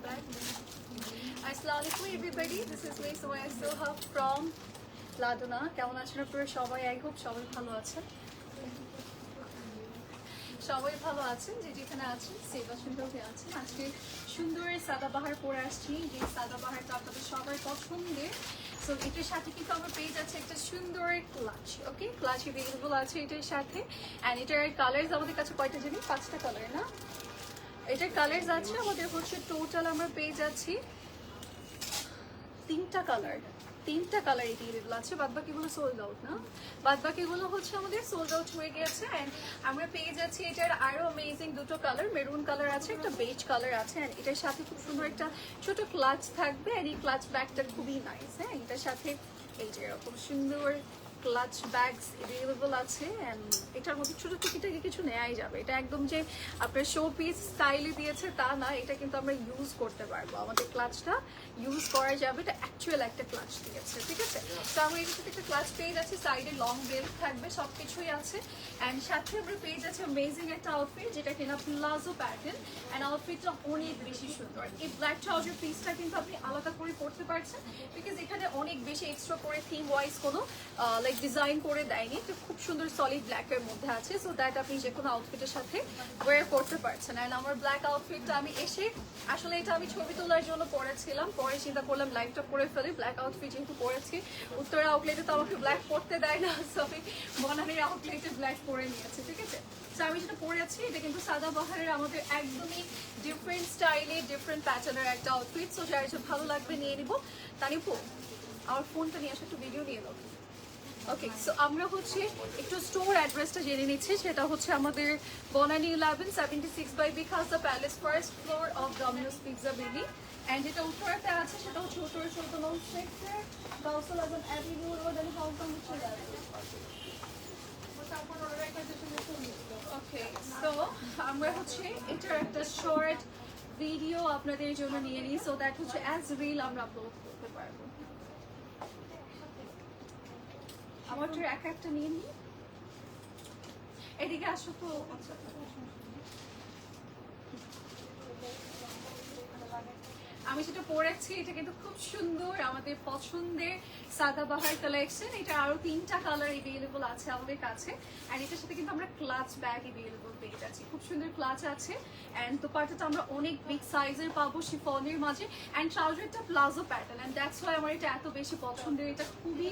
Assalamu alaikum everybody, this is me Sumaya Soha from Laduna. কেমন আছেন আপনারা সবাই? I hope সবাই ভালো আছেন। সবাই ভালো আছেন, যে যেখানে আছেন সেবা সুন্দরভাবে আছেন। আজকে সুন্দর সাদাবাহার পরে আসছি, যে সাদাবাহারটা আপনাদের সবার পছন্দের। সো এটার সাথে কিন্তু আমার পেয়ে যাচ্ছে একটা সুন্দর ক্লাচ, ওকে ক্লাচ এভেলেবল আছে এটার সাথে। অ্যান্ড এটার কালার্স আমাদের কাছে কয়টা জানি, 5টা কালার না? এটার কালার্স আছে আমাদের হচ্ছে টোটাল আমরা পেয়ে যাচ্ছি 3টা কালার এভেলেবল আছে। বাদবাকিগুলো সোল্ড আউট না, বাদবাকিগুলো হচ্ছে আমাদের সোল্ড আউট হয়ে গেছে। অ্যান্ড আমরা পেয়ে যাচ্ছি এটার আরো অ্যামেজিং দুটো কালার, মেরুন কালার আছে, একটা বেজ কালার আছে। অ্যান্ড এটার সাথে খুব সুন্দর একটা ছোট ক্লাচ থাকবে। অ্যান্ড এই ক্লাচ ব্যাগটা খুবই নাইস। হ্যাঁ, এটার সাথে এই যে এরকম সুন্দর ক্লাচ ব্যাগস এভেলেবল আছে। অ্যান্ড এটার মধ্যে ছোটো টুকিটাকি কিছু নেওয়াই যাবে। এটা একদম যে আপনার শো পিস স্টাইলে দিয়েছে তা না, এটা কিন্তু আমরা ইউজ করতে পারবো। আমাদের ক্লাচটা ইউজ করা যাবে, এটা অ্যাকচুয়াল একটা ক্লাচ দিয়েছে, ঠিক আছে? তো আমরা এর সাথে একটা ক্লাচ পেয়ে যাচ্ছি, সাইডে লং বেল্ট থাকবে, সব কিছুই আছে। অ্যান্ড সাথে আমরা পেয়ে যাচ্ছি অ্যামেজিং একটা আউটফিট, যেটা কিনা প্লাজো প্যাটার্ন। অ্যান্ড আউটফিটটা অনেক বেশি সুন্দর। এই ব্ল্যাক ট্রাউজার পিসটা কিন্তু আপনি আলাদা করে পরতে পারছেন, বিকজ এখানে অনেক বেশি এক্সট্রা করে থিম ওয়াইজ কোনো লাইক ডিজাইন করে দেয়নি। তো খুব সুন্দর সলিড ব্ল্যাকের মধ্যে আছে, সো দ্যাট আপনি যে কোনো আউটফিটের সাথে ওয়্যার করতে পারছেন। অ্যান্ড আমার ব্ল্যাক আউটফিটটা আমি এসে আসলে এটা আমি ছবি তোলার জন্য পরেছিলাম, পরে চিন্তা করলাম লাইভটা করে ফেলি। ব্ল্যাক আউটফিট যেহেতু পরেছি, উত্তরা আউটলেটে তো আমাকে ব্ল্যাক পরতে দেয় না, সো আমি বনানীর আউটলেটে ব্ল্যাক পরে নিয়েছি, ঠিক আছে? তো আমি যেটা পরেছি এটা কিন্তু সাদাবাহারের আমাদের একদমই ডিফারেন্ট স্টাইলে ডিফারেন্ট প্যাটার্নের একটা আউটফিট। সো যার যে ভালো লাগবে নিয়ে নিব। তানিপু আমার ফোনটা নিয়ে আসো, একটু ভিডিও নিয়ে দাও। ওকে, সো আমরা হচ্ছে একটু স্টোর অ্যাড্রেসটা জেনে নিচ্ছি। সেটা হচ্ছে আমাদের Banani 1176/B Khalsa Palace, first floor of Domino's pizza building. And যেটা উত্তরাতে আছে সেটা হচ্ছে উত্তরা 14 নং sector, Kausal Azam avenue road and house okay. So আমরা হচ্ছে এটার একটা শর্ট ভিডিও আপনাদের জন্য নিয়ে নিই, সো দ্যাট হচ্ছে অ্যাজ রিল আমরা আপলোড করতে পারবো। আমার তো একটা নিয়ে নিই, এদিকে আসো তো। আমি যেটা পরেছি এটা কিন্তু খুব সুন্দর, আমাদের পছন্দের সাদাবাহার কালেকশন। এটা আরো 3টা কালার এভেলেবল আছে আমাদের কাছে। অ্যান্ড এটার সাথে কিন্তু আমরা ক্লাচ ব্যাগ এভেলেবল পেয়ে যাচ্ছি, খুব সুন্দর ক্লাচ আছে। অ্যান্ড দোপাট্টাটা আমরা অনেক বিগ সাইজের পাবো শিফনের মাঝে। অ্যান্ড ট্রাউজারটা palazzo pattern, and that's why আমার এটা এত বেশি পছন্দের। এটা খুবই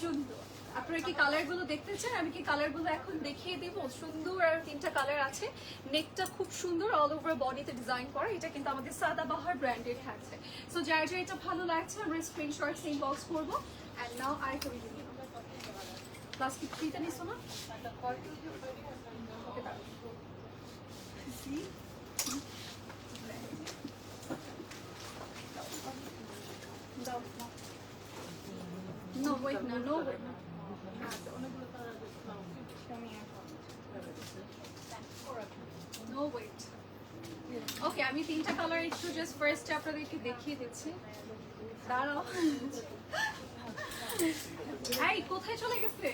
সুন্দর। আপনারা কি কালারগুলো দেখতে চান? আমি কি কালারগুলো এখন দেখিয়ে দিব? সুন্দর আর 3টা কালার আছে। নেকটা খুব সুন্দর, অল ওভার বডিতে ডিজাইন করা। এটা কিন্তু আমাদের সাদাবাহার ব্র্যান্ডেড থাকছে। সো যার যার এটা ভালো লাগছে আমরা স্ক্রিনশট ইনবক্স করবো। অ্যান্ড নাও আই করে দিই প্লাস্টিক ফ্রিতে নিছো না? No, wait, no, wait. No, wait. ওকে, আমি 3টা কালার একটু জাস্ট ফার্স্টে আপনাদেরকে দেখিয়ে দিচ্ছি। দাঁড়াও, এই কোথায় চলে গেছে?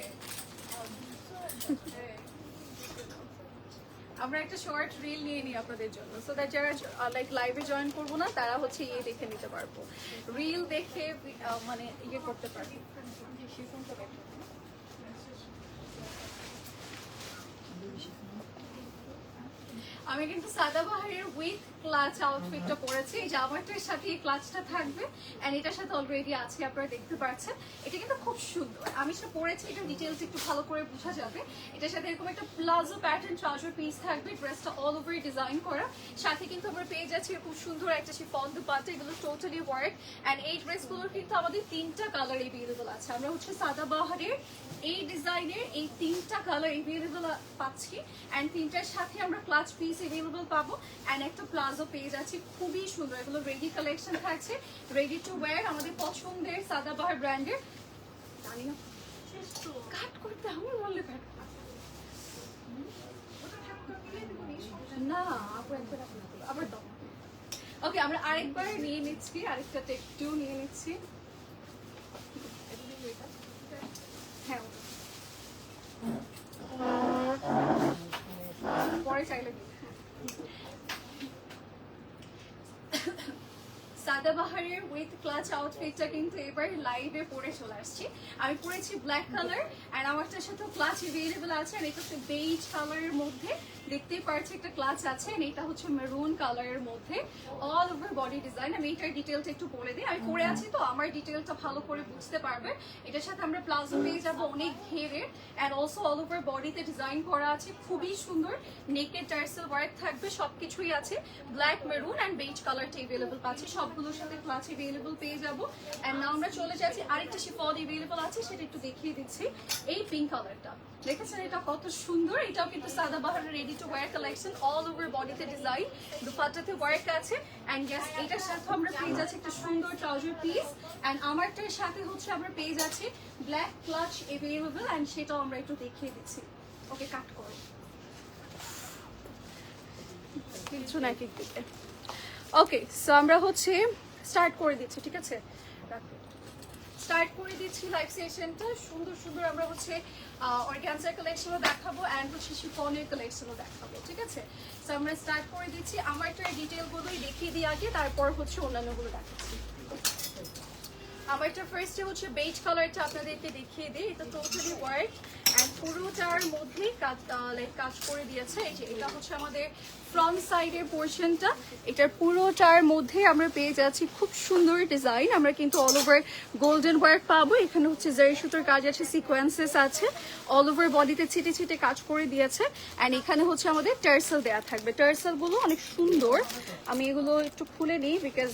আমরা একটা শর্ট রিল নিয়ে নিই আপনাদের জন্য, সো দ্যাট যারা লাইক লাইভে জয়েন করবো না তারা হচ্ছে দেখে নিতে পারবো, রিল দেখে মানে করতে পারবো। আমি কিন্তু সাদাবাহারের উইথ ক্লাচ আউটফিটটা পরেছি। এই জামাটার সাথে এই ক্লাচটা থাকবে, এন্ড এটার সাথে অলরেডি আছে, আপনারা দেখতে পাচ্ছেন। এটা কিন্তু খুব সুন্দর, আমি সেটা পরেছি, এটা ডিটেইলস একটু ভালো করে বোঝা যাবে। এটার সাথে এরকম একটা প্লাজো প্যাটার্ন ট্রাউজার পিস থাকবে, ড্রেসটা অল ওভার ডিজাইন করা। সাথে কিন্তু আমরা পেয়ে যাচ্ছি খুব সুন্দর একটা শিফন দুপাট্টা, এগুলো টোটালি ওয়ার্ক। এন্ড এই ড্রেসগুলোর কিন্তু আমাদের 3টা কালার এভেলেবল আছে। আমরা হচ্ছে সাদাবাহারের এই ডিজাইনের এই 3টা কালার এভেলেবল পাচ্ছি। এন্ড 3টার সাথে আমরা ক্লাচ পিস এভেলেবল পাবো। এন্ড একটা প্লাজো পেয়ে যাচ্ছি, খুবই সুন্দর। এগুলো রেডি কালেকশন থাকছে, রেডি টু ওয়্যার, আমাদের পছন্দের সাদাবাহার ব্র্যান্ডের। কাট করতে আমি বললে কাট না, আবার দাও। ওকে, আমরা আরেকবার নিয়ে নিচ্ছি, আরেকটা টেক 2 নিয়ে নিচ্ছি। হ্যাঁ, পরে চাইলে সাদাবাহারের উইথ ক্লাচ আউটফিটটা কিন্তু এবার লাইভে পরে চলে আসছি। আমি পরেছি ব্ল্যাক কালার অ্যান্ড আমারটার সাথে ক্লাচ অ্যাভেলেবল আছে। আর এটা হচ্ছে বেজ কালারের মধ্যে, দেখতেই পাচ্ছি একটা ক্লাচ আছে। এটা হচ্ছে মেরুন কালারের মধ্যে অল ওভার বডি ডিজাইন। আমি এটার ডিটেলটা একটু বলে দিই, আমি পরে আছি তো আমার ডিটেলটা ভালো করে বুঝতে পারবে। এটার সাথে আমরা প্লাজো পেয়ে যাবো অনেক ঘেরে অ্যান্ড অলসো অল ওভার বডিতে ডিজাইন করা আছে, খুবই সুন্দর। নেকের টার্সেল ওয়ার্ক থাকবে, সবকিছুই আছে। ব্ল্যাক মেরুন অ্যান্ড বেজ কালারটা অ্যাভেলেবল পাচ্ছি, সবগুলোর সাথে ক্লাচ অ্যাভেলেবল পেয়ে যাবো। অ্যান্ড নাও আমরা চলে যাচ্ছি আরেকটা শিফন অ্যাভেলেবল আছে, সেটা একটু দেখিয়ে দিচ্ছি। এই পিঙ্ক কালারটা দেখেছেন, এটা কত সুন্দর। এটাও কিন্তু সাদাবাহারের ready to wear collection, all over বডিতে ডিজাইন, দুপাট্টাতে ওয়ার্ক আছে। অ্যান্ড ইয়েস, এটার সাথে আমরা পেয়ে যাচ্ছি একটা সুন্দর ট্রাউজার পিস। অ্যান্ড আমারটার সাথে হচ্ছে আমরা পেয়ে যাচ্ছি ব্ল্যাক ক্লাচ অ্যাভেলেবল, অ্যান্ড সেটাও আমরা একটু দেখিয়ে দিচ্ছি। ওকে, কাট করো কিছু না এক দিকে। ওকে, সো আমরা হচ্ছে স্টার্ট করে দিচ্ছি, ঠিক আছে? স্টার্ট করে দিচ্ছি লাইভ সেশনটা। সুন্দর সুন্দর আমরা হচ্ছে অর্গানজার কালেকশনও দেখাবো অ্যান্ড হচ্ছে শিফনের কালেকশনও দেখাবো, ঠিক আছে? সো আমরা স্টার্ট করে দিচ্ছি। আমারটার ডিটেলগুলোই দেখিয়ে দিই আগে, তারপর হচ্ছে অন্যান্যগুলো দেখাচ্ছি। আমারটা ফার্স্টে হচ্ছে বেজ কালারটা আপনাদেরকে দেখিয়ে দিই। এটা টোটালি ওয়ার্ক অ্যান্ড পুরোটার মধ্যেই কাজ করে দিয়েছে। এই যে এটা হচ্ছে আমাদের ফ্রন্ট সাইডের পোর্শনটা, এটার পুরোটার মধ্যে আমরা পেয়ে যাচ্ছি খুব সুন্দর ডিজাইন। আমরা কিন্তু অল ওভার গোল্ডেন ওয়ার্ক পাবো। এখানে হচ্ছে জারি সুতোর কাজ আছে, সিকোয়েন্সেস আছে, অল ওভার বডিতে ছিটে ছিটে কাজ করে দিয়েছে। অ্যান্ড এখানে হচ্ছে আমাদের টার্সেল দেওয়া থাকবে। টার্সেলগুলো অনেক সুন্দর, আমি এগুলো একটু খুলে নিই বিকজ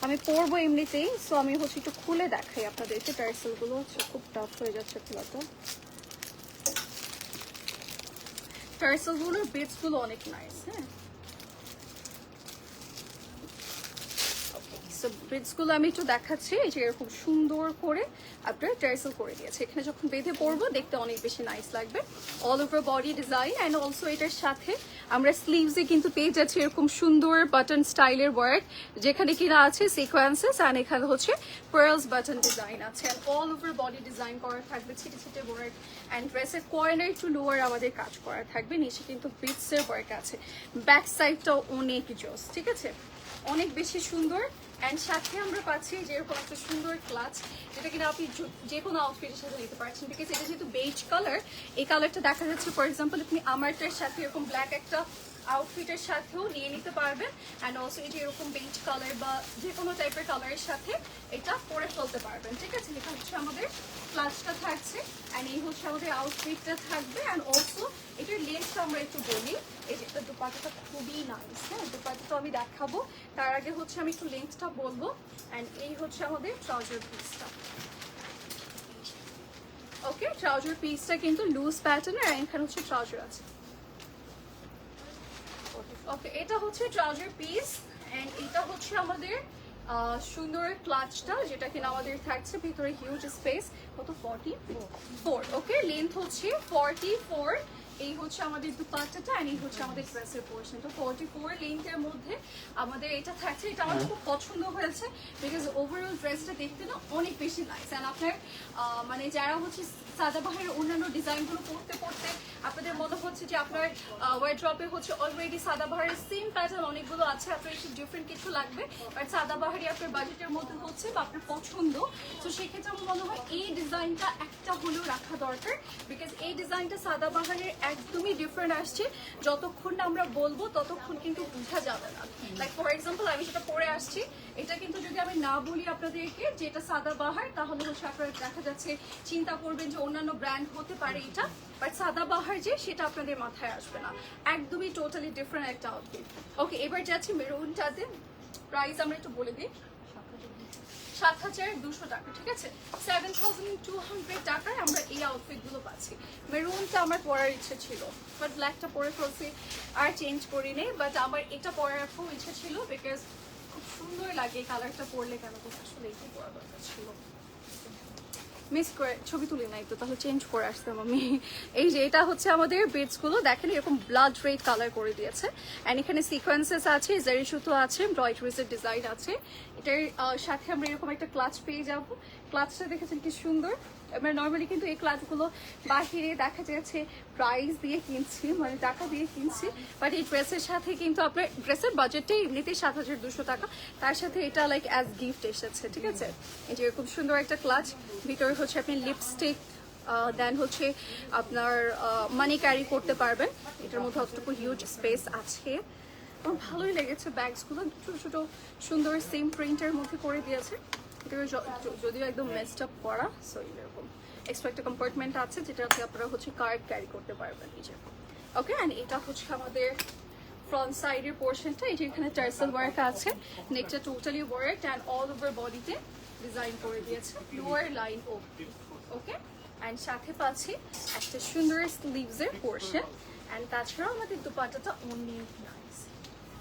আমি পরবো এমনিতেই। সো আমি হচ্ছে একটু খুলে দেখাই আপনাদেরকে। টার্সেলগুলো হচ্ছে খুব টাফ হয়ে যাচ্ছে খোলাটা। টার্সেলগুলোর বিটসগুলো অনেক নাইস। হ্যাঁ, সো বিটসগুলো আমি একটু দেখাচ্ছি। এই যে এরকম সুন্দর করে আপনার টার্সেল করে দিয়েছে। এখানে যখন বেঁধে পরবো দেখতে অনেক বেশি নাইস লাগবে। All over body design and also এটার সাথে আমরা স্লিভসে কিন্তু পেয়ে যাচ্ছি এরকম সুন্দর বাটন স্টাইলের ওয়ার্ক, যেখানে কিনা আছে সিকোয়েন্সেস অ্যান্ড এখানে হচ্ছে পার্লস বাটন ডিজাইন আছে। And all over body design করা থাকবে, ছিটে ছিটে ওয়ার্ক অ্যান্ড ড্রেসের কর্নার টু লোয়ার আমাদের কাজ করা থাকবে। নিচে কিন্তু বিটসের ওয়ার্ক আছে। ব্যাক সাইডটাও অনেক জোস, ঠিক আছে? অনেক বেশি সুন্দর। অ্যান্ড সাথে আমরা পাচ্ছি যেরকম একটা সুন্দর ক্লাচ, যেটা কিনা আপনি যে কোনো আউটফিটের সাথে নিতে পারছেন। বিকজ এটা যেহেতু বেজ কালার, এই কালারটা দেখা যাচ্ছে ফর এক্সাম্পল আপনি আমারটার সাথে এরকম ব্ল্যাক একটা আউটফিটের সাথেও নিয়ে নিতে পারবেন। অ্যান্ড অলসো এই যে এরকম বেজ কালার বা যে কোনো টাইপের কালারের সাথে এটা পরে ফেলতে পারবেন, ঠিক আছে? এটা হচ্ছে আমাদের ক্লাচটা থাকছে অ্যান্ড এই হচ্ছে আমাদের আউটফিটটা থাকবে। অ্যান্ড অলসো এটার লেন্থটা আমরা একটু বলি। এই যে এটা দুপাট্টাটা খুবই নাইস। হ্যাঁ, দুপাট্টাটা আমি দেখাবো, তার আগে হচ্ছে আমি একটু লেন্থটা বলবো। অ্যান্ড এই হচ্ছে আমাদের ট্রাউজার পিসটা। ওকে, ট্রাউজার পিসটা কিন্তু লুজ প্যাটার্নের আর এখানে হচ্ছে ট্রাউজার আছে। ওকে, এটা হচ্ছে ট্রাউজার পিস অ্যান্ড এটা হচ্ছে আমাদের সুন্দর ক্লাচটা, যেটা কিনা আমাদের থাকছে ভিতরে হিউজ স্পেস। কত? 44। ওকে, লেন্থ হচ্ছে 44। এই হচ্ছে আমাদের দুপাট্টাটা অ্যান্ড এই হচ্ছে আমাদের ড্রেসের পোর্শনটা। 44 লেন্থের মধ্যে আমাদের এটা থাকছে। এটা আমার খুব পছন্দ হয়েছে বিকজ ওভারঅল ড্রেসটা দেখতে না অনেক বেশি নাইস। অ্যান্ড আপনার মানে যারা হচ্ছে সাদাবাহারের অন্যান্য ডিজাইনগুলো পড়তে পড়তে আপনাদের মনে হচ্ছে যে আপনার ওয়ারড্রপে হচ্ছে অলরেডি সাদাবাহারের সেম প্যাটার্ন অনেকগুলো আছে, আপনার একটু ডিফারেন্ট কিছু লাগবে, বাট সাদাবাহারি আপনার বাজেটের মধ্যে হচ্ছে বা আপনার পছন্দ। তো সেক্ষেত্রে আমার মনে হয় এই ডিজাইনটা একটা হলেও রাখা দরকার বিকজ এই ডিজাইনটা সাদাবাহারের একদমই ডিফারেন্ট আসছে। যতক্ষণ না আমরা বলবো ততক্ষণ কিন্তু বোঝা যাবে না। লাইক ফর এক্সাম্পল আমি যেটা পরে আসছি, এটা কিন্তু যদি আমি না বলি আপনাদেরকে যে এটা সাদাবাহার, তাহলে হচ্ছে আপনারা দেখা যাচ্ছে চিন্তা করবেন যে অন্যান্য ব্র্যান্ড হতে পারে এটা, বাট সাদাবাহার যে সেটা আপনাদের মাথায় আসবে না। একদমই টোটালি ডিফারেন্ট একটা আউটফিট। ওকে, এবার যাচ্ছি মেরুনটাতে। প্রাইস আমরা একটু বলে দিই, 7,200 টাকা, ঠিক আছে? 7,200 টাকায় আমরা এই আউটফিটগুলো পাচ্ছি। মেরুনটা আমার পরার ইচ্ছে ছিল, বাট ব্ল্যাকটা পরে ফেলছি, আর চেঞ্জ করিনি। বাট আমার এটা পরার খুব ইচ্ছে ছিল বিকজ খুব সুন্দর লাগে এই কালারটা পরলে। কেন তো আসলে এইটাই পরা দরকার ছিল, মিস করে ছবি তুলি নাই তো, তাহলে চেঞ্জ করে আসতাম আমি। এই যে এটা হচ্ছে আমাদের বিটসগুলো দেখেন এরকম ব্লাড রেড কালার করে দিয়েছে। অ্যান্ড এখানে সিকোয়েন্সেস আছে, জারি সুতো আছে, এমব্রয়ডারিজের ডিজাইন আছে। এটার সাথে আমরা এরকম একটা ক্লাচ পেয়ে যাব। ক্লাচটা দেখেছেন কি সুন্দর, আমরা নর্মালি কিন্তু এই ক্লাসগুলো বাহিরে দেখা যাচ্ছে প্রাইস দিয়ে কিনছি, মানে টাকা দিয়ে কিনছি, বাট এই ড্রেসের সাথে কিন্তু আপনার ড্রেসের বাজেটটাই এমনিতেই 7,200 টাকা, তার সাথে এটা লাইক অ্যাজ গিফট এসেছে, ঠিক আছে। এই যে খুব সুন্দর একটা ক্লাচ, ভিতরে হচ্ছে আপনি লিপস্টিক দেন হচ্ছে আপনার মানি ক্যারি করতে পারবেন, এটার মধ্যে অতটুকু হিউজ স্পেস আছে। আমার ভালোই লেগেছে ব্যাগসগুলো, ছোটো ছোটো সুন্দর সেম প্রিন্টের মধ্যে করে দিয়েছে, এটা যদিও একদম মেসড আপ করা, সো এরকম এক্সট্রা একটা কম্পার্টমেন্ট আছে যেটাতে আপনারা হচ্ছে কার্ড ক্যারি করতে পারবেন নিজে। ওকে, অ্যান্ড এটা হচ্ছে আমাদের ফ্রন্ট সাইডের পোর্শনটা, এই যে এখানে টার্সেল ওয়ার্ক আছে, নেকটা totally work and all over বডিতে ডিজাইন করে দিয়েছে, লোয়ার লাইন অবধি। ওকে, অ্যান্ড সাথে পাচ্ছি একটা সুন্দর স্লিভসের পোর্শন, অ্যান্ড তাছাড়াও আমাদের দুপাট্টাটা অনলি নাইস।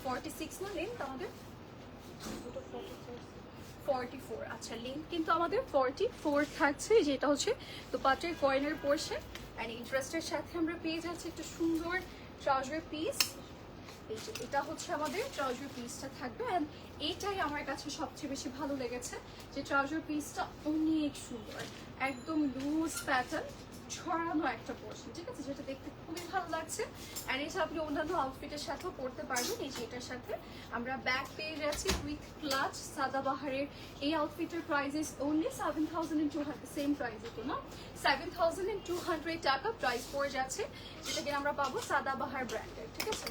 46 না লেন্থ আমাদের, 44, আচ্ছা লেন্থ কিন্তু আমাদের 44 থাকছে, যেটা হচ্ছে দুপাট্টার কয়েনের পোর্শন। অ্যান্ড এই ড্রেসটার সাথে আমরা পেয়ে যাচ্ছি একটা সুন্দর ট্রাউজার পিস, এই যে এটা হচ্ছে আমাদের ট্রাউজার পিসটা থাকবে। অ্যান্ড এইটাই আমার কাছে সবচেয়ে বেশি ভালো লেগেছে, যে ট্রাউজার পিসটা অনেক সুন্দর, একদম লুজ প্যাটার্ন ছড়ানো একটা পোর্শন, ঠিক আছে, যেটা দেখতে খুবই ভালো লাগছে। অ্যান্ড এটা আপনি অন্যান্য আউটফিটের সাথেও পরতে পারবেন। এই যে এটার সাথে আমরা ব্যাগ পেয়ে যাচ্ছি উইথ ক্লাচ, সাদাবাহারের এই আউটফিটের প্রাইস ইজ অনলি 7,200, সেম প্রাইসে তো না, 7,200 টাকা প্রাইস পড়ে যাচ্ছে, যেটা কিনা আমরা পাবো সাদাবাহার ব্র্যান্ডের, ঠিক আছে।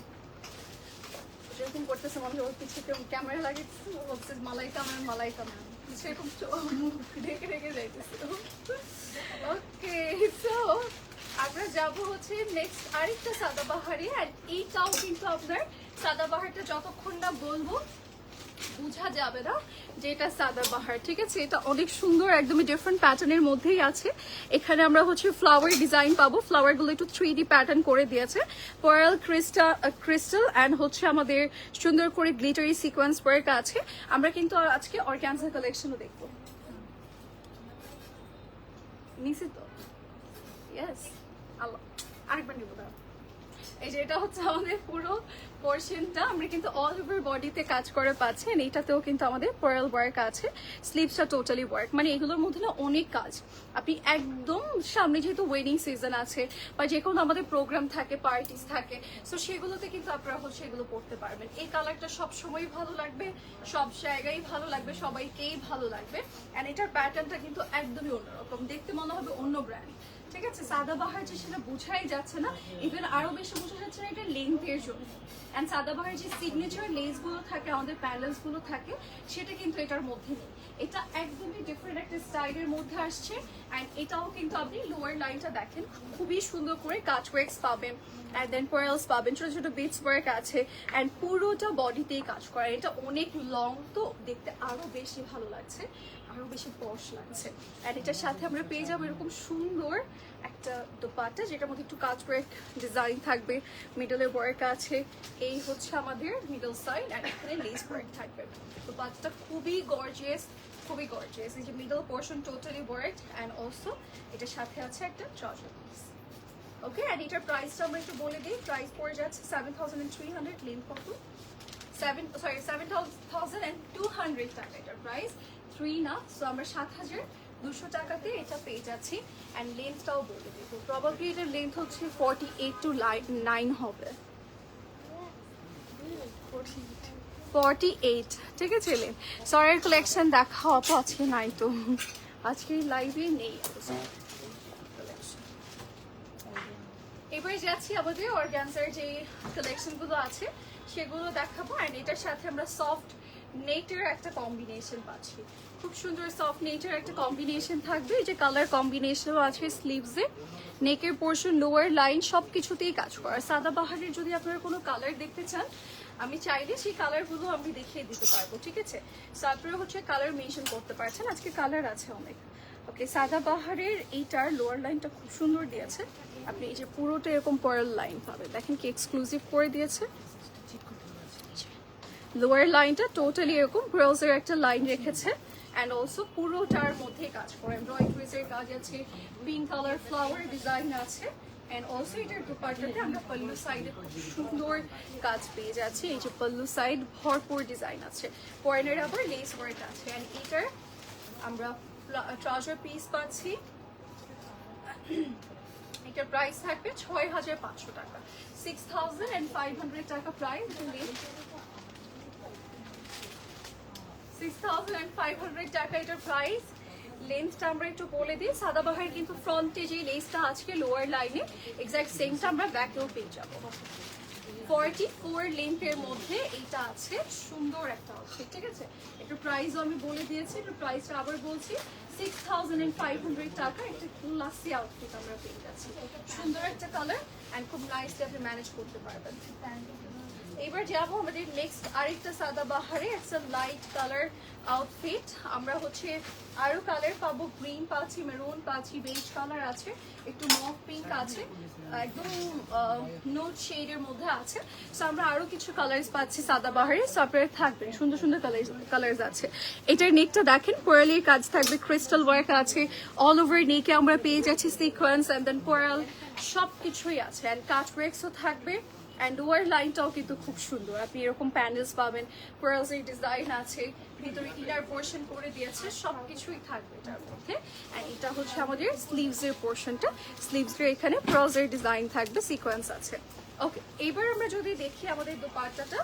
এরকম করতেছে মনে হয় ওর পিছিয়ে ক্যামেরা লাগিয়েছে, বলছে মালাই কামান মালাই কামান, সেরকম মুখ ঢেকে ঢেকে যাইতেছে। ওকে, সো আমরা যাবো হচ্ছে নেক্সট আরেকটা সাদাবাহারে, আর এইটাও কিন্তু আপনার সাদাবাহারটা যতক্ষণ না বলবো বোঝা যাবে না যে এটা সাদাবাহার, ঠিক আছে। এটা অনেক সুন্দর, একদমই ডিফারেন্ট প্যাটার্নের মধ্যেই আছে। এখানে আমরা হচ্ছে ফ্লাওয়ার ডিজাইন পাবো, ফ্লাওয়ার গুলো একটু 3D প্যাটার্ন করে দিয়েছে, পার্ল ক্রিস্টাল অ্যান্ড হচ্ছে আমাদের সুন্দর করে গ্লিটারি সিকোয়েন্স ওয়ার্ক আছে। আমরা কিন্তু আজকে অর্গানজা কালেকশনও দেখবো, নিছি তো, ইয়েস, আল্লাহ আরেকবার নিবো না। এই যে এটা হচ্ছে আমাদের পুরো পোর্শনটা, আমরা কিন্তু অল ওভার বডিতে কাজ করে পাচ্ছেন, এইটাতেও কিন্তু আমাদের পার্ল ওয়ার্ক আছে, স্লিভসটা টোটালি ওয়ার্ক, মানে এগুলোর মধ্যে না অনেক কাজ। আপনি একদম সামনে যেহেতু ওয়েডিং সিজন আছে বা যে কোনো আমাদের প্রোগ্রাম থাকে, পার্টিস থাকে, সো সেগুলোতে কিন্তু আপনারা হচ্ছে এগুলো পড়তে পারবেন। এই কালারটা সবসময় ভালো লাগবে, সব জায়গায় ভালো লাগবে, সবাইকেই ভালো লাগবে। অ্যান্ড এটার প্যাটার্নটা কিন্তু একদমই অন্যরকম, দেখতে মনে হবে অন্য ব্র্যান্ড, ঠিক আছে। সাদাবাহার যে সেটা বোঝাই যাচ্ছে না, ইভেন আরো বেশি বোঝা যাচ্ছে না এটা লেন্থের জন্য। অ্যান্ড সাদাবাহার যে সিগনেচার লেস গুলো থাকে, আমাদের প্যানেলস গুলো থাকে, সেটা কিন্তু এটার মধ্যে নেই। এটা একদমই ডিফারেন্ট একটা স্টাইলের মধ্যে আসছে। অ্যান্ড এটাও কিন্তু আপনি লোয়ার লাইনটা দেখেন, খুবই সুন্দর করে কাচ ওয়ার্কস পাবেন, অ্যান্ড দেন পার্লস পাবেন, ছোট ছোট বিটস ওয়ার্ক আছে, অ্যান্ড পুরোটা বডিতেই কাজ করা। এটা অনেক লং, তো দেখতে আরো বেশি ভালো লাগছে, আরো বেশি পশ লাগছে। অ্যান্ড এটার সাথে আমরা পেয়ে যাবো এরকম সুন্দর একটা দোপাট্টা, যেটার মধ্যে একটু কাজ ওয়ার্ক ডিজাইন থাকবে, মিডলে ওয়ার্ক আছে, এই হচ্ছে আমাদের মিডল সাইড, অ্যান্ড এখানে লেস ওয়ার্ক থাকবে। দোপাট্টাটা খুবই গর্জিয়াস, খুবই গর্জিয়াস। এই যে middle portion totally work, and also এটার সাথে আছে একটা ট্রাউজার পিস। ওকে, অ্যান্ড এটার প্রাইসটা আমরা একটু বলে দিই, প্রাইস পড়ে যাচ্ছে 7,300, লেন্থ কত, 7,200 টাকা এটার প্রাইস, 3 না, সো আমরা 7,200 টাকাতে এটা পেয়ে যাচ্ছি। অ্যান্ড লেন্থটাও বলে দেবো, প্রবাবলি এটার লেন্থ হচ্ছে 48 to 9 হবে, 48, ঠিক আছে। সরের কালেকশন দেখা আপু আজকে নাই, তো আজকে লাইভে নেই। এবারে যাচ্ছি আমাদের অর্গানজার যে কালেকশনগুলো আছে সেগুলো দেখাবো। অ্যান্ড এটার সাথে আমরা সফট নেটের একটা কম্বিনেশন পাচ্ছি, খুব সুন্দর সফট নেটের একটা কম্বিনেশন থাকবে। এই যে কালার কম্বিনেশনও আছে স্লিভসে, নেকের পোর্শন, লোয়ার লাইন সব কিছুতেই কাজ করা। সাদাবাহারের যদি আপনারা কোনো কালার দেখতে চান, আমি চাইলে সেই কালারগুলো আমি দেখিয়ে দিতে পারবো, ঠিক আছে। সো আপনারা হচ্ছে কালার মেনশন করতে পারছেন, আজকে কালার আছে অনেক। ওকে, সাদাবাহারের এইটার লোয়ার লাইনটা খুব সুন্দর দিয়েছে, আপনি এই যে পুরোটা এরকম পার্ল লাইন পাবেন, দেখেন কি এক্সক্লুসিভ করে দিয়েছে। লোয়ার লাইনটা টোটালি এরকম ব্রাউজের একটা লাইন রেখেছে, অ্যান্ড অলসো পুরোটার মধ্যে কাজ করে এমব্রয়ডারিজের কাজ আছে, পিঙ্ক কালার ফ্লাওয়ার ডিজাইন আছে। অ্যান্ড অলসো এটার দুপাট্টাতে আমরা পাল্লু সাইডে খুব সুন্দর কাজ পেয়ে যাচ্ছি, এই যে পাল্লু সাইড ভরপুর ডিজাইন আছে, কর্নার আবার লেস ওয়ার্ক আছে। অ্যান্ড এটার আমরা ট্রাউজার পিস পাচ্ছি, এটার প্রাইস থাকবে 6500 টাকা, 6500 টাকা প্রাইস। 6500 টাকা এটার প্রাইস। লেন্থটা আমরা একটু বলে দিই, সাদাবাহার কিন্তু ফ্রন্টে যে লেসটা আজকে লোয়ার লাইনে এক্স্যাক্ট সেমটা আমরা ব্যাকেও পেয়ে যাবো। 44 লেন্থের মধ্যে এটা আছে, সুন্দর একটা আউটফিট, ঠিক আছে। একটু প্রাইসও আমি বলে দিয়েছি, একটু প্রাইসটা আবার বলছি, 6500 টাকা একটা ক্লাসি আউটফিট আমরা পেয়ে যাচ্ছি। সুন্দর একটা কালার অ্যান্ড খুব নাইসলি আপনি ম্যানেজ করতে পারবেন। এবার যাবো আমাদের নেক্সট আরেকটা সাদাবাহারে, একটা লাইট কালার আউটফিট। আমরা হচ্ছে আরো কালার পাবো, গ্রিন পাচ্ছি, মেরুন পাচ্ছি, বেজ কালার আছে, একটু মফ পিঙ্ক আছে, একদম নোট শেডের মধ্যে আছে। সো আমরা আরো কিছু কালার্স পাচ্ছি সাদাবাহারে, সো আপনারা থাকবে সুন্দর সুন্দর কালার্স আছে। এটার নেকটা দেখেন, কোরালের কাজ থাকবে, ক্রিস্টাল ওয়ার্ক আছে, অল ওভার নেকে আমরা পেয়ে যাচ্ছি সিকোয়েন্স অ্যান্ড দেন কোরাল সব কিছুই আছে, অ্যান্ড কাট ওয়ার্কসও থাকবে। অ্যান্ড ওয়ার লাইনটাও কিন্তু খুব সুন্দর, আপনি এরকম প্যানেলস পাবেন, কোরালসের ডিজাইন আছে, ভিতরে ইনার পোর্শন করে দিয়েছে, সব কিছুই থাকবে এটার মধ্যে। অ্যান্ড এটা হচ্ছে আমাদের স্লিভসের পোর্শনটা, স্লিভসের এখানে ক্রসের ডিজাইন থাকবে, সিকোয়েন্স আছে। ওকে, এবার আমরা যদি দেখি আমাদের দোপাট্টাটা,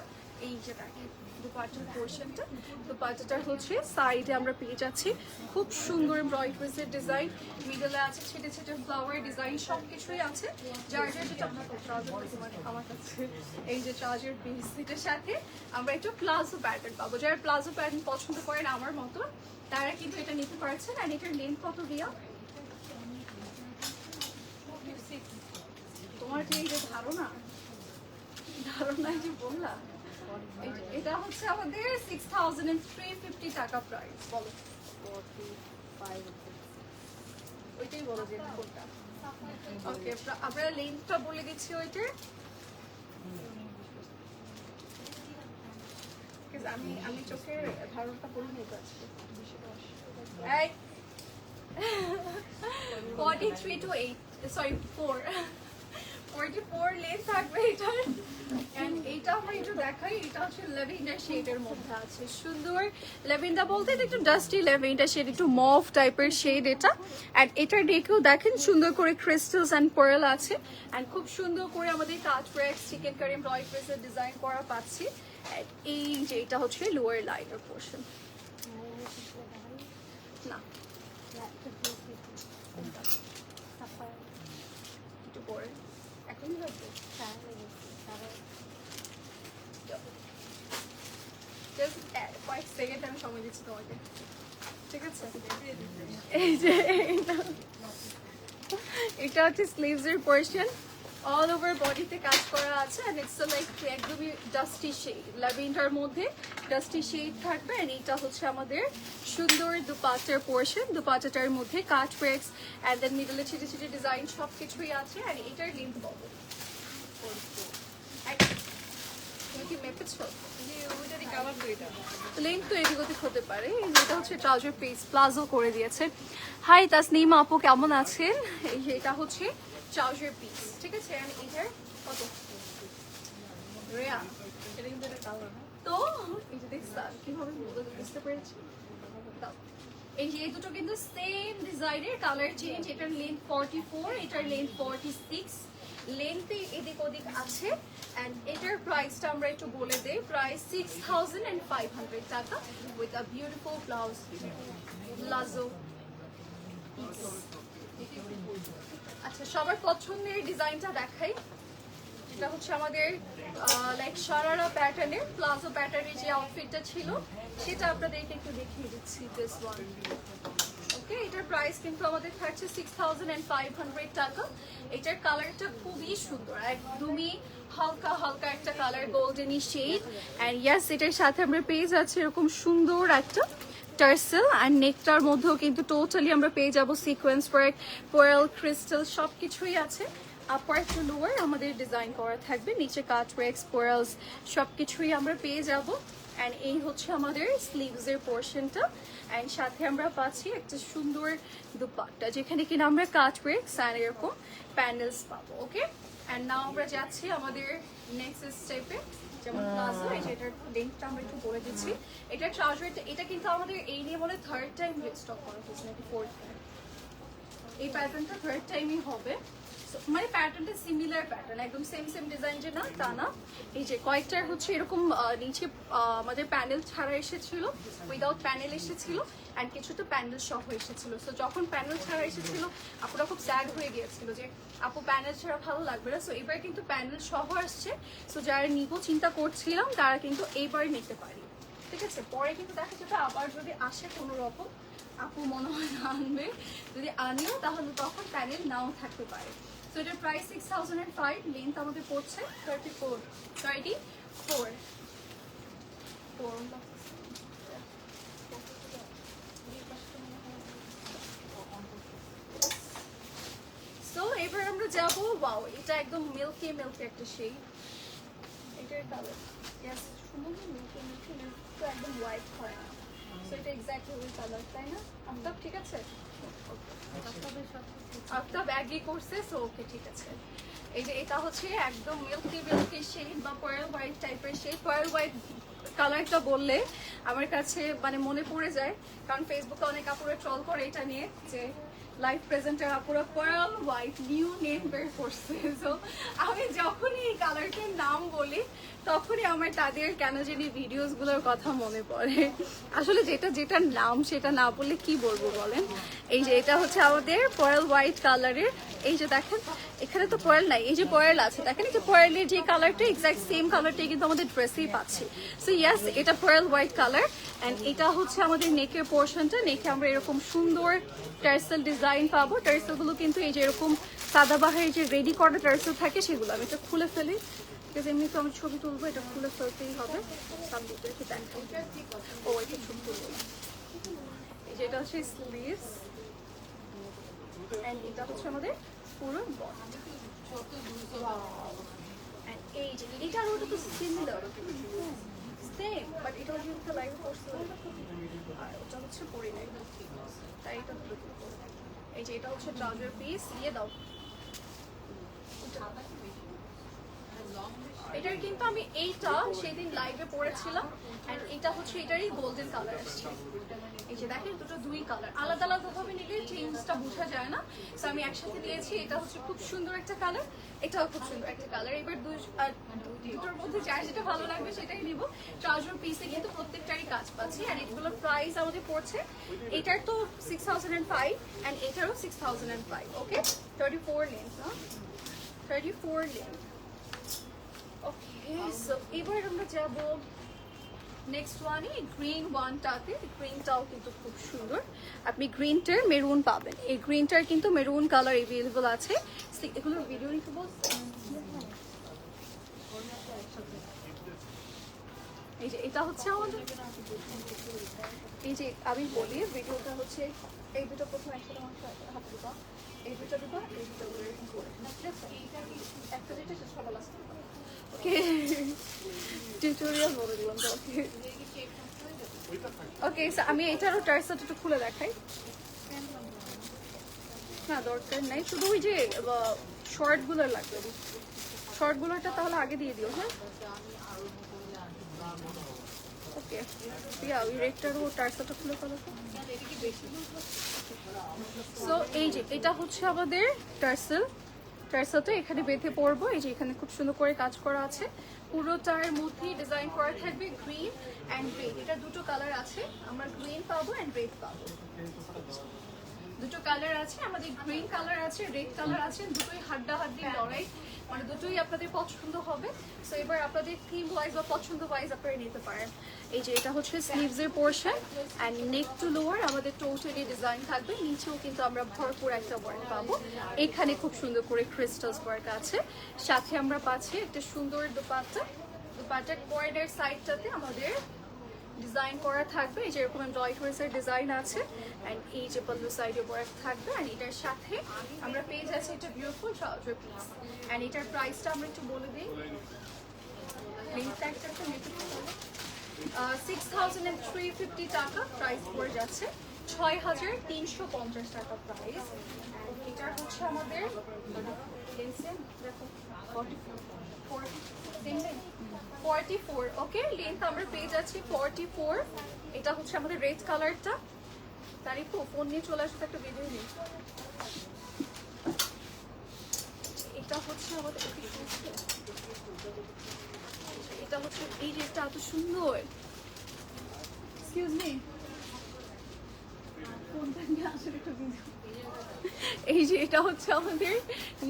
এই যে দেখেন দোপাট্টার পোর্শনটা, দোপাট্টাটার হচ্ছে সাইডে আমরা পেয়ে যাচ্ছি খুব সুন্দর এমব্রয়ডারিজের ডিজাইন, মিডলে আছে ছেটে ছেটে ফ্লাওয়ার ডিজাইন, সব কিছুই আছে। জার্জের যেটা আপনার আমার কাছে এই যে চার্জের পিস, এটার সাথে আমরা একটু প্লাজো প্যাটার্ন পাবো। যারা প্লাজো প্যাটার্ন পছন্দ করেন আমার মতো, তারা কিন্তু এটা নিতে পারছেন। আর এটার লেন্থ কত রিয়া? তোমার যে এই যে ধারণা যে বললা, এটা হচ্ছে আমাদের 6350 টাকা প্রাইস। বলো ওইটাই বলো যে কোনটা। ওকে, আমরা লেন্থটা বলে দিচ্ছি ওইটার। আমি চোখের ধারণটা করে নিতে পারছি। 43 to 8, সরি 44 লেন্থ থাকবে এটার। এন্ড এটা আমরা একটু দেখাই, এটা হচ্ছে ল্যাভেন্ডার শেডের মধ্যে আছে, সুন্দর ল্যাভেন্ডার বলতে এটা একটু ডাস্টি ল্যাভেন্ডার শেড, একটু মফ টাইপের শেড এটা। এন্ড এটার ডেকেও দেখেন সুন্দর করে ক্রিস্টালস এন্ড পার্ল আছে, এন্ড খুব সুন্দর করে আমাদের কাট ওয়ার্ক, চিকেন কারি এমব্রয়ডারিজের ডিজাইন করা পাচ্ছি। এই যে এটা হচ্ছে লোয়ার লাইনের পোর্শন। না একটু পরে এখনই লাগবে, কয়েক সেকেন্ড আমি সময় দিচ্ছি তোমাকে, ঠিক আছে। এই যে এটা হচ্ছে স্লিভসের পোর্শন, অল ওভার বডিতে কাজ করা আছে, এন্ড ইটস লাইক একদমই ডাস্টি শেড, ল্যাভেন্ডার মধ্যে ডাস্টি শেড থাকবে। এন্ড এটা হচ্ছে আমাদের সুন্দর দুপাট্টার পোর্শন, দুপাট্টাটার মধ্যে কাট ওয়ার্কস এন্ড দেন মিডলে ছিটে ছিটে ডিজাইন সব কিছুই আছে। এন্ড এটার লেন্থ বলো, তুমি কি মেপেছো? লেন্থ তো এদিক ওদিক হতে পারে। এটা হচ্ছে ট্রাউজার পিস, প্লাজো করে দিয়েছে। হাই তাসনিমা আপু, কেমন আছেন? এই যে এটা হচ্ছে ট্রাউজার পিস, ঠিক আছে। এন্ড এটার কত রিয়া? এটা কিন্তু একটা কালার, তো এই যে দেখছ কিভাবে বুঝতে পেরেছি। এই যে এই দুটো কিন্তু সেম ডিজাইনের, কালার চেঞ্জ। এটার লেন্থ 44, এটার লেন্থ 46, লেন্থে এদিক ওদিক আছে। এন্ড এটার প্রাইসটা আমরা একটু বলে দেই, প্রাইস 6500 টাকা with a beautiful blouse palazzo. আচ্ছা, সবার পছন্দের ডিজাইনটা দেখাই। এটা হচ্ছে আমাদের লাইক শারারা প্যাটার্নের, প্লাজো প্যাটার্নের যে আউটফিটটা ছিল সেটা আপনাদেরকে একটু দেখিয়ে দিচ্ছি। দিস ওয়ান, ওকে। এটার প্রাইস কিন্তু আমাদের থাকছে 6500 টাকা। এটার কালারটা খুবই সুন্দর, একদমই হালকা হালকা একটা কালার, গোল্ডেনি শেড। অ্যান্ড ইয়াস, এটার সাথে আমরা পেয়ে যাচ্ছি এরকম সুন্দর একটা টার্সেল, অ্যান্ড নেকটার মধ্যেও কিন্তু টোটালি আমরা পেয়ে যাবো সিকোয়েন্স ওয়ার্ক, কোরাল, ক্রিস্টাল সব কিছুই আছে। আপার টু লোয়ার আমাদের ডিজাইন করা থাকবে, নিচে কাট ওয়ার্কস, কোরালস সব কিছুই আমরা পেয়ে যাব। অ্যান্ড এই হচ্ছে আমাদের স্লিভসের পোর্শনটা, অ্যান্ড সাথে আমরা পাচ্ছি একটা সুন্দর দুপাট্টা, যেখানে কিনা আমরা কাট ওয়ার্কস অ্যান্ড এরকম প্যানেলস পাবো। ওকে, অ্যান্ড নাও আমরা যাচ্ছি আমাদের নেক্সট স্টেপে, যেমন প্লাজো। এই যে এটার লেন্থটা আমরা একটু বলে দিচ্ছি। এটা ট্রাউজারটা, এটা কিন্তু আমাদের এই নিয়ে বলে থার্ড টাইম রিস্টক করা হয়েছে নাকি ফোর্থ টাইম, এই প্যাটার্নটা থার্ড টাইমই হবে। মানে প্যাটার্নটা সিমিলার প্যাটার্ন, একদম সেম ডিজাইন যে না তা না। এই যে কয়েকটার হচ্ছে এরকম নিচে আমাদের প্যানেল ছাড়া এসেছিল, উইদাউট প্যানেল এসেছিল, অ্যান্ড কিছু তো প্যানেল সহ এসেছিল। সো যখন প্যানেল ছাড়া এসেছিল আপুরা খুব স্যাড হয়ে গিয়েছিল যে আপু প্যানেল ছাড়া ভালো লাগবে না। সো এবার কিন্তু প্যানেল সহ আসছে। সো যারা নিব চিন্তা করছিলাম তারা কিন্তু এইবারই নিতে পারি, ঠিক আছে। পরে কিন্তু দেখা যাবে আবার যদি আসে কোনো রকম, আপু মনে হয় না আনবে, যদি আনিও তাহলে তখন প্যানেল নাও থাকতে পারে। তো এটার প্রাইস 6005, লেন্থ আমাদের পড়ছে 34। সো এবার আমরা যাবো, ওয়াও এটা একদম মিল্কি একটা শেড, এটার কালার ইয়েস সুন্দর, মিল্কি তো একদম হোয়াইট হয় না। সো এটা এক্স্যাক্টলি ওই কালার, তাই না আফতাব? ঠিক আছে, আফতাব অ্যাগ্রি করছে। সো ওকে ঠিক আছে। এই যে এটা হচ্ছে একদম মিল্কি শেড বা পার্ল হোয়াইট টাইপের শেড। পার্ল হোয়াইট কালারটা বললে আমার কাছে মানে মনে পড়ে যায়, কারণ ফেসবুকে অনেক আপুরা ট্রল করে এটা নিয়ে যে লাইভ প্রেজেন্টার আপুরা পার্ল হোয়াইট নিউ নেম বের করছে। তো আমি যখনই এই কালারটার নাম বলি তখনই আমার তাদের কেন জানি ভিডিওসগুলোর কথা মনে পড়ে। আসলে যেটার নাম সেটা না বললে কি বলবো বলেন। এই যে এটা হচ্ছে আমাদের পার্ল হোয়াইট কালারের, এই যে দেখেন এখানে তো পার্ল নাই, এই যে পার্ল আছে দেখেন, এই যে পার্লের যে কালারটা এক্স্যাক্ট সেম কালারটাই কিন্তু আমাদের ড্রেসেই পাচ্ছি। সো ইয়েস এটা পার্ল হোয়াইট কালার, অ্যান্ড এটা হচ্ছে আমাদের নেকের পোর্শনটা। নেকে আমরা এরকম সুন্দর টার্সেল ডিজাইন পাবো। টার্সেলগুলো কিন্তু এই যে এরকম সাদাবাহারের যে রেডি করা টার্সেল থাকে সেগুলো। আমি এটা খুলে ফেলি, বিকজ এমনি তো আমি ছবি তুলবো, এটা খুলে ফেলতেই হবে। ও এটা ছবি তুলবো না। এই যে এটা হচ্ছে স্লিভস, এন্ড এটা হচ্ছে আমাদের পুরো বডি। এন্ড এই যে এটা আর ওটা তো সিমিলার সেম, বাট এটা হচ্ছে লাইভ করছে আর ওটা হচ্ছে পরে নাই, তাই এটা হলো। এই যে এটা হচ্ছে ট্রাউজার পিস, ইয়ে দাও। এটার কিন্তু আমি এইটা সেদিন লাইভে পরেছিলাম, এন্ড এটা হচ্ছে এটারই গোল্ডেন কালার আসছে। এই যে দেখেন দুটো দুই কালার, আলাদা আলাদা ভাবে নিলে চেঞ্জটা বোঝা যায় না। তো আমি একসাথে দিয়েছি। এটা হচ্ছে খুব সুন্দর একটা কালার, এটাও খুব সুন্দর একটা কালার। এবার দুটোর মধ্যে যার যেটা ভালো লাগবে সেটাই নিব। ট্রাউজার পিসে কিন্তু প্রত্যেকটারই কাজ পাচ্ছি। আর এগুলোর প্রাইস আমাদের পড়ছে, এটার তো 6005 এন্ড এটারও 6005। ওকে 34 লেন্থ না, 34 লেন্থ। ওকে সো এবার আমরা যাব নেক্সট ওয়ানে, গ্রিন ওয়ানটাতে। গ্রিনটাও কিন্তু খুব সুন্দর, আপনি গ্রিনটার মেরুন পাবেন। এই গ্রিনটার কিন্তু মেরুন কালার এভেলেবল আছে। এগুলোর ভিডিও নিতে বলছে। এই যে এটা হচ্ছে আমাদের, এই যে আমি বলি ভিডিওটা হচ্ছে এই দুটো প্রথম একসাথে হাত দিবা, এই দুটো দিবা, এই দুটো এরকম করে, ঠিক আছে? একটা যেটা সবার লাস্ট। ওকে টিউটোরিয়াল বলে দিলাম তো। ওকে আমি এটারও টার্সেলটা একটু খুলে দেখাই। না দরকার নাই, শুধু ওই যে শর্টগুলো লাগবে, শর্টগুলোটা তাহলে আগে দিয়ে দিও। হ্যাঁ ওকে প্রিয়া ওই রেডটারও টার্সেলটা খুলে ফেলো তো। সো এই যে এটা হচ্ছে আমাদের টার্সেল, টার্সেলটা এখানে বেঁধে পড়বো। এই যে এখানে খুব সুন্দর করে কাজ করা আছে, পুরোটার মধ্যেই ডিজাইন করা থাকবে গ্রিন অ্যান্ড রেড। এটা দুটো কালার আছে, আমরা গ্রিন পাবো অ্যান্ড রেড পাবো। দুটো কালার আছে আমাদের, গ্রিন কালার আছে, রেড কালার আছে। দুটোই হাড্ডাহাড্ডি লড়াই, মানে দুটোই আপনাদের পছন্দ হবে। সো এবার আপনাদের থিম ওয়াইজ বা পছন্দ ওয়াইজ আপনারা নিতে পারেন। এই যে এটা হচ্ছে স্লিভসের portion and neck to lower আমাদের টোটালি ডিজাইন থাকবে। নিচেও কিন্তু আমরা ভরপুর একটা ওয়ার্ক পাবো। এখানে খুব সুন্দর করে ক্রিস্টালস ওয়ার্ক আছে, সাথে আমরা পাচ্ছি একটা সুন্দর দোপাট্টা। দোপাট্টার কর্নার সাইডটাতে আমাদের ডিজাইন করা থাকবে, এই যে এরকম এমব্রয়ডারির ডিজাইন আছে, এন্ড এই যে পাল্লু সাইডে ওয়ার্ক থাকবে। আর এটার সাথে আমরা পেয়ে যাচ্ছি একটা বিউটিফুল ট্রাউজার পিস, এন্ড এটার প্রাইসটা আমরা একটু বলে দিই। লিংকটা একটা 6350 টাকা প্রাইস পড়ে যাচ্ছে, 6350 টাকা প্রাইস। এটার হচ্ছে আমাদের 44। ওকে লেন্থ আমরা পেয়ে যাচ্ছি 44। এটা হচ্ছে আমাদের রেড কালারটা। তারিফ ফোন নিয়ে চলে আসতে একটা ভিডিও নিই। হচ্ছে আমাদের এটা হচ্ছে এই ড্রেসটা এত সুন্দর। এক্সকিউজ মি, ফোনটা নিয়ে আসলে একটু এই যে এটা হচ্ছে আমাদের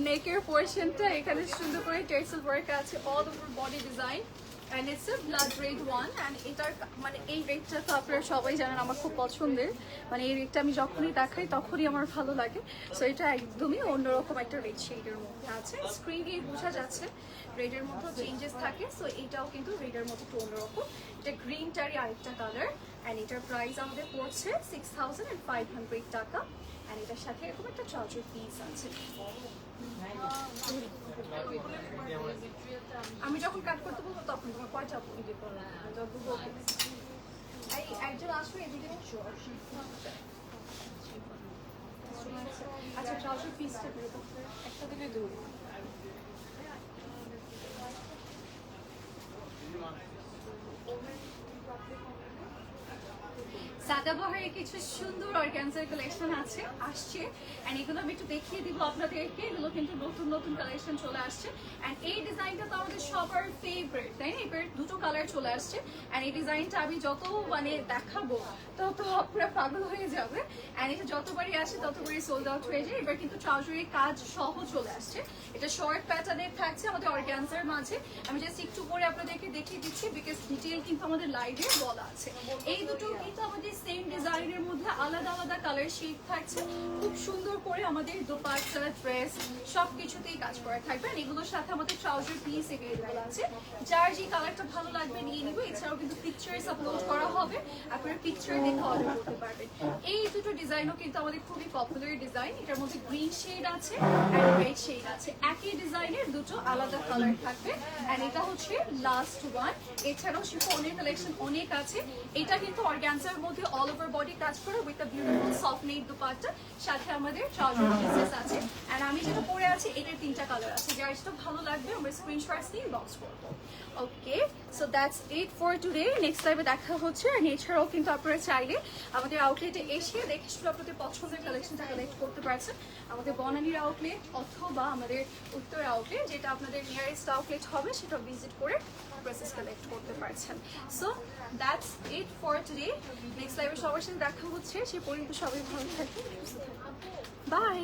নেকের পোর্শনটা, এখানে সুন্দর করে টেক্সটাইল ওয়ার্ক আছে, all over body design and it's a blood red one. And এটার মানে এই রেডটা তো আপনারা সবাই জানেন আমার খুব পছন্দের, মানে এই রেডটা আমি যখনই দেখাই তখনই আমার ভালো লাগে। সো এটা একদমই অন্যরকম একটা রেড শেডের মধ্যে আছে, স্ক্রিনে বোঝা যাচ্ছে রেডের মধ্যে চেঞ্জেস থাকে। সো এটাও কিন্তু রেডের মধ্যে একটু অন্যরকম। এটা গ্রিনটারই আরেকটা কালার অ্যান্ড এটার প্রাইস আমাদের পড়ছে 6500 টাকা। আর এটার সাথে এরকম একটা ট্রাউজার পিস আছে। আমি যখন কাট করতে বলবো তখন তোমার কয়টা একজন আসবে এদিকে। আচ্ছা ট্রাউজার পিসটা একটা দিকে দুই। সাদাবাহারের কিছু সুন্দর অর্গানজার কালেকশন আছে আসছে এন্ড এগুলো আমি একটু দেখিয়ে দিব আপনাদেরকে। এগুলো কিন্তু নতুন নতুন কালেকশন চলে আসছে এন্ড এই ডিজাইনটা তো আমাদের সবার ফেভারিট, তাই না? এবার দুটো কালার চলে আসছে এন্ড এই ডিজাইনটা আমি যত মানে দেখাবো তত আপনারা পাগল হয়ে যাবে। এন্ড এটা যতবারই আসে ততবারই সোল্ড আউট হয়ে যায়। এবার কিন্তু ট্রাউজারের কাজ সহ চলে আসছে, এটা শর্ট প্যাটার্নের থাকছে আমাদের অর্গানজার মাঝে। আমি জাস্ট একটু পরে আপনাদেরকে দেখিয়ে দিচ্ছি বিকজ ডিটেইল কিন্তু আমাদের লাইভে বলা আছে। এই দুটো কিন্তু আমাদের সেম ডিজাইনের মধ্যে আলাদা আলাদা কালার শেড থাকছে, খুব সুন্দর করে আমাদের দোপাট্টা ড্রেস সবকিছুতেই কাজ করা থাকবে। আর এগুলোর সাথে আমাদের ট্রাউজার পিস এভেলেবল আছে, যার যে কালারটা ভালো লাগবে নিয়ে নিব। এছাড়াও কিন্তু পিকচার্স আপলোড করা হবে, আপনারা পিকচার দেখে অর্ডার করতে পারবেন। এই দুটো ডিজাইনও কিন্তু আমাদের খুবই পপুলার ডিজাইন, এটার মধ্যে গ্রিন শেড আছে আর রেড শেড আছে, একই ডিজাইনের দুটো আলাদা কালার থাকবে। আর এটা হচ্ছে লাস্ট ওয়ান। এছাড়াও শিফনের কালেকশন অনেক আছে। এটা কিন্তু অর্গানজার মধ্যে অল ওভার বডি কাজ করে with a beautiful soft net dupatta, সাথে আমাদের ট্রাউজার পিসেস আছে। এন্ড আমি যেটা পরে আছি এটার তিনটা কালার আছে, যার যেটা ভালো লাগবে আমরা স্ক্রিনশটস নিয়ে ইনবক্স করব। Okay, so that's it for today. Next লাইভে দেখা হচ্ছে। আর এছাড়াও কিন্তু আপনারা চাইলে আমাদের আউটলেটে এসে দেখে শুধু আপনাদের পছন্দের কালেকশনটা কালেক্ট করতে পারছেন। আমাদের বনানীর আউটলেট অথবা আমাদের উত্তর আউটলেট, যেটা আপনাদের নিয়ারেস্ট আউটলেট হবে সেটা ভিজিট করে ড্রেসেস কালেক্ট করতে পারছেন। So that's it for today. Next লাইভে সবার সাথে দেখা হচ্ছে, সে পর্যন্ত সবাই ভালো থাকবেন, সুস্থ থাকবেন। বাই।